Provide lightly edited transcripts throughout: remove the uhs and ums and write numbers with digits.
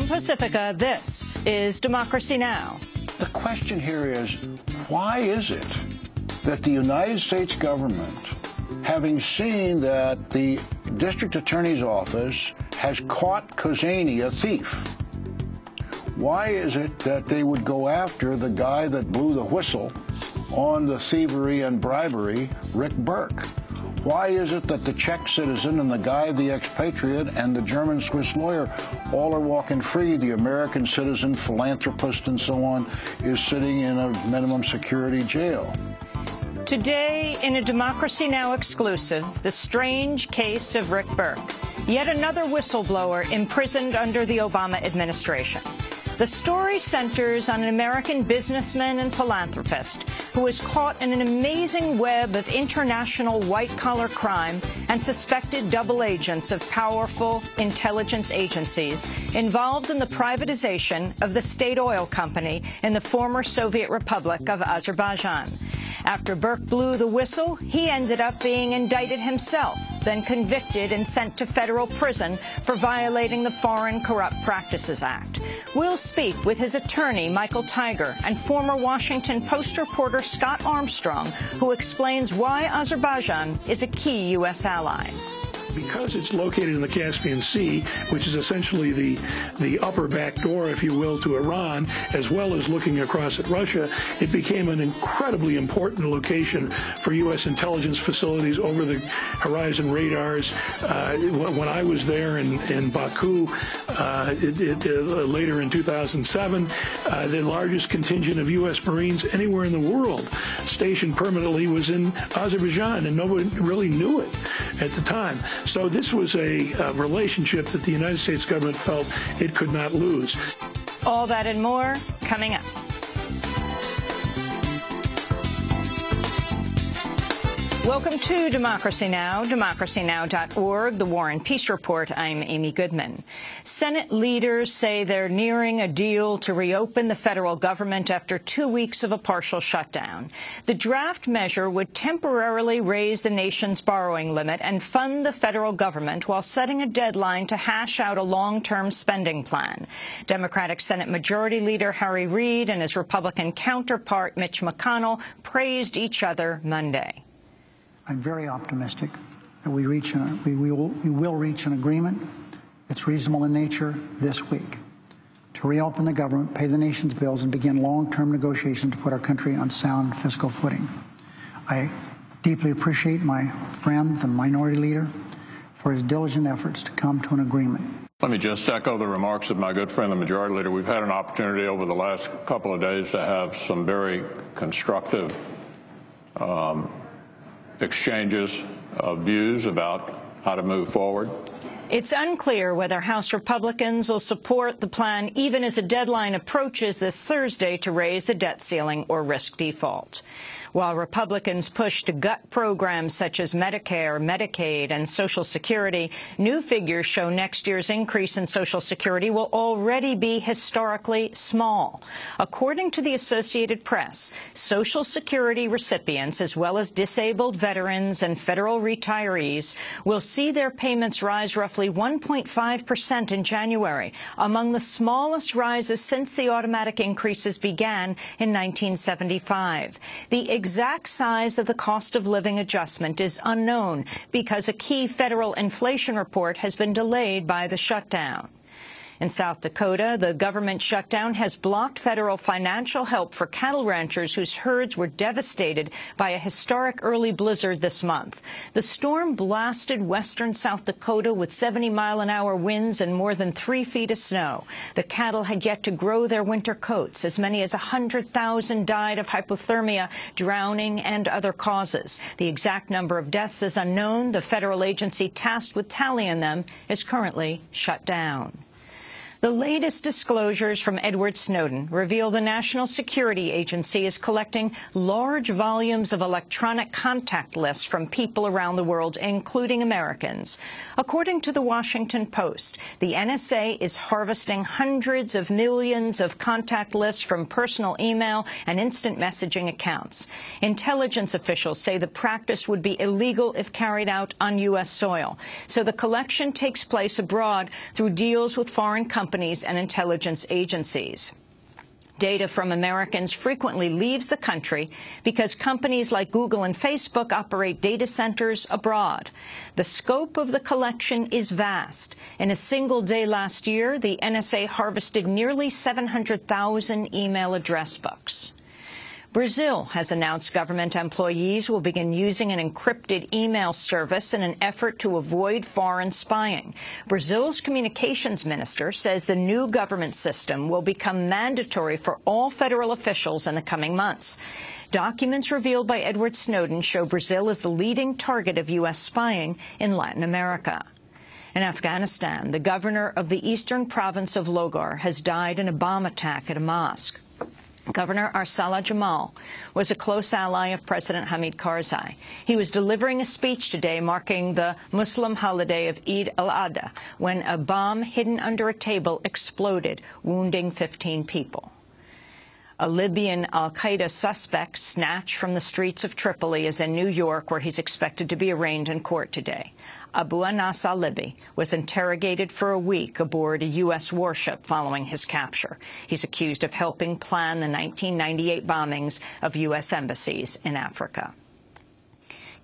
From Pacifica, this is Democracy Now! The question here is, why is it that the United States government, having seen that the district attorney's office has caught Khosani, a thief, why is it that they would go after the guy that blew the whistle on the thievery and bribery, Rick Burke? Why is it that the Czech citizen and the guy, the expatriate, and the German-Swiss lawyer all are walking free? The American citizen, philanthropist, and so on is sitting in a minimum security jail. Today, in a Democracy Now! Exclusive, the strange case of Rick Burke, yet another whistleblower imprisoned under the Obama administration. The story centers on an American businessman and philanthropist who was caught in an amazing web of international white-collar crime and suspected double agents of powerful intelligence agencies involved in the privatization of the state oil company in the former Soviet Republic of Azerbaijan. After Burke blew the whistle, he ended up being indicted himself, then convicted and sent to federal prison for violating the Foreign Corrupt Practices Act. We'll speak with his attorney, Michael Tiger, and former Washington Post reporter Scott Armstrong, who explains why Azerbaijan is a key U.S. ally. Because it's located in the Caspian Sea, which is essentially the upper back door, if you will, to Iran, as well as looking across at Russia, it became an incredibly important location for U.S. intelligence facilities, over-the-horizon radars. When I was there in Baku later in 2007, the largest contingent of U.S. Marines anywhere in the world stationed permanently was in Azerbaijan, and nobody really knew it at the time. So this was a relationship that the United States government felt it could not lose. All that and more coming up. Welcome to Democracy Now!, democracynow.org, The War and Peace Report. I'm Amy Goodman. Senate leaders say they're nearing a deal to reopen the federal government after 2 weeks of a partial shutdown. The draft measure would temporarily raise the nation's borrowing limit and fund the federal government while setting a deadline to hash out a long-term spending plan. Democratic Senate Majority Leader Harry Reid and his Republican counterpart Mitch McConnell praised each other Monday. I'm very optimistic that we will reach an agreement that's reasonable in nature this week to reopen the government, pay the nation's bills, and begin long-term negotiations to put our country on sound fiscal footing. I deeply appreciate my friend, the Minority Leader, for his diligent efforts to come to an agreement. Let me just echo the remarks of my good friend, the Majority Leader. We've had an opportunity over the last couple of days to have some very constructive exchanges of views about how to move forward. It's unclear whether House Republicans will support the plan even as a deadline approaches this Thursday to raise the debt ceiling or risk default. While Republicans push to gut programs such as Medicare, Medicaid, and Social Security, new figures show next year's increase in Social Security will already be historically small. According to the Associated Press, Social Security recipients, as well as disabled veterans and federal retirees, will see their payments rise roughly 1.5% in January, among the smallest rises since the automatic increases began in 1975. The exact size of the cost of living adjustment is unknown because a key federal inflation report has been delayed by the shutdown. In South Dakota, the government shutdown has blocked federal financial help for cattle ranchers whose herds were devastated by a historic early blizzard this month. The storm blasted western South Dakota with 70-mile-an-hour winds and more than 3 feet of snow. The cattle had yet to grow their winter coats. As many as 100,000 died of hypothermia, drowning, and other causes. The exact number of deaths is unknown. The federal agency tasked with tallying them is currently shut down. The latest disclosures from Edward Snowden reveal the National Security Agency is collecting large volumes of electronic contact lists from people around the world, including Americans. According to the Washington Post, the NSA is harvesting hundreds of millions of contact lists from personal email and instant messaging accounts. Intelligence officials say the practice would be illegal if carried out on U.S. soil. So the collection takes place abroad through deals with foreign companies companies and intelligence agencies. Data from Americans frequently leaves the country because companies like Google and Facebook operate data centers abroad. The scope of the collection is vast. In a single day last year, the NSA harvested nearly 700,000 email address books. Brazil has announced government employees will begin using an encrypted email service in an effort to avoid foreign spying. Brazil's communications minister says the new government system will become mandatory for all federal officials in the coming months. Documents revealed by Edward Snowden show Brazil as the leading target of U.S. spying in Latin America. In Afghanistan, the governor of the eastern province of Logar has died in a bomb attack at a mosque. Governor Arsala Jamal was a close ally of President Hamid Karzai. He was delivering a speech today marking the Muslim holiday of Eid al-Adha when a bomb hidden under a table exploded, wounding 15 people. A Libyan al-Qaeda suspect snatched from the streets of Tripoli is in New York, where he's expected to be arraigned in court today. Abu Anas al-Libi was interrogated for a week aboard a U.S. warship following his capture. He's accused of helping plan the 1998 bombings of U.S. embassies in Africa.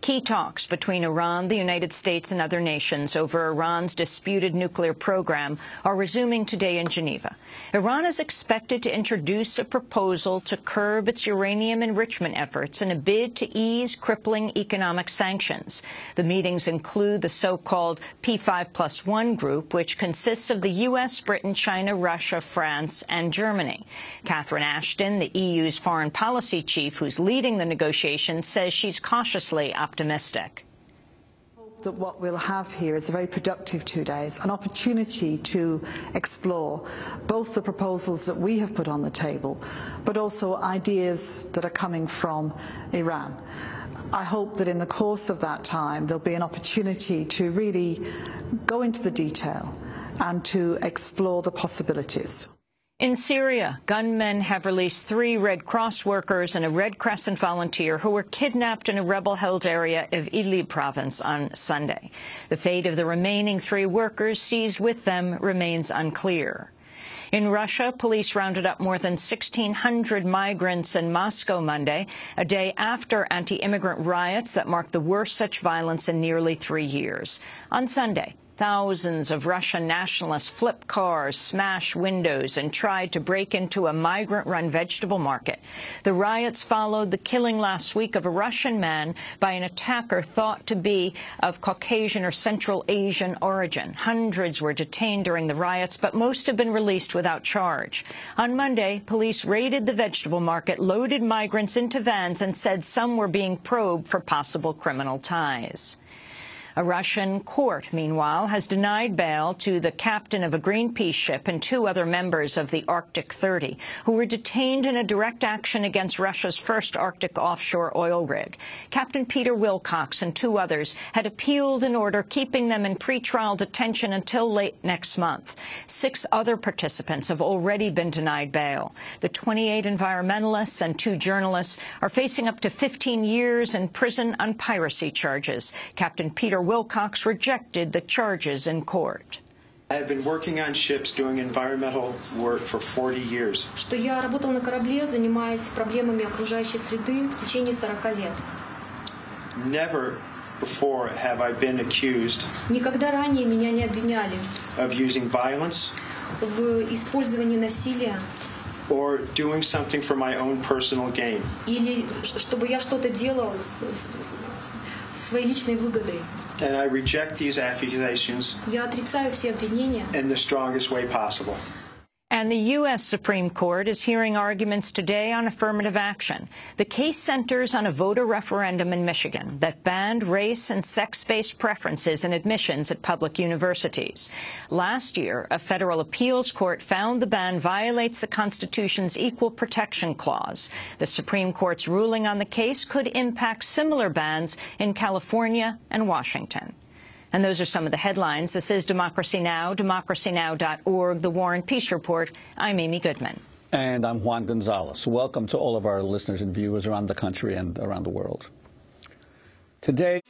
Key talks between Iran, the United States, and other nations over Iran's disputed nuclear program are resuming today in Geneva. Iran is expected to introduce a proposal to curb its uranium enrichment efforts in a bid to ease crippling economic sanctions. The meetings include the so-called P5+1 group, which consists of the U.S., Britain, China, Russia, France, and Germany. Catherine Ashton, the EU's foreign policy chief who's leading the negotiations, says she's cautiously optimistic. That what we'll have here is a very productive 2 days, an opportunity to explore both the proposals that we have put on the table, but also ideas that are coming from Iran. I hope that in the course of that time there'll be an opportunity to really go into the detail and to explore the possibilities. In Syria, gunmen have released 3 Red Cross workers and a Red Crescent volunteer who were kidnapped in a rebel-held area of Idlib province on Sunday. The fate of the remaining 3 workers seized with them remains unclear. In Russia, police rounded up more than 1,600 migrants in Moscow Monday, a day after anti-immigrant riots that marked the worst such violence in nearly 3 years. On Sunday, thousands of Russian nationalists flipped cars, smashed windows, and tried to break into a migrant-run vegetable market. The riots followed the killing last week of a Russian man by an attacker thought to be of Caucasian or Central Asian origin. Hundreds were detained during the riots, but most have been released without charge. On Monday, police raided the vegetable market, loaded migrants into vans, and said some were being probed for possible criminal ties. A Russian court, meanwhile, has denied bail to the captain of a Greenpeace ship and 2 other members of the Arctic 30, who were detained in a direct action against Russia's first Arctic offshore oil rig. Captain Peter Wilcox and 2 others had appealed an order keeping them in pretrial detention until late next month. 6 other participants have already been denied bail. The 28 environmentalists and 2 journalists are facing up to 15 years in prison on piracy charges. Captain Peter Wilcox rejected the charges in court. I have been working on ships doing environmental work for 40 years. Что я работал на корабле, занимаясь проблемами окружающей среды в течение 40 лет. Never before have I been accused Никогда ранее меня не обвиняли of using violence в использовании насилия or doing something for my own personal gain. или чтобы я что-то делал своей личной выгодой. And I reject these accusations Я отрицаю все обвинения. in the strongest way possible. And the U.S. Supreme Court is hearing arguments today on affirmative action. The case centers on a voter referendum in Michigan that banned race and sex-based preferences in admissions at public universities. Last year, a federal appeals court found the ban violates the Constitution's Equal Protection Clause. The Supreme Court's ruling on the case could impact similar bans in California and Washington. And those are some of the headlines. This is Democracy Now!, democracynow.org, The War and Peace Report. I'm Amy Goodman. And I'm Juan Gonzalez. Welcome to all of our listeners and viewers around the country and around the world. Today...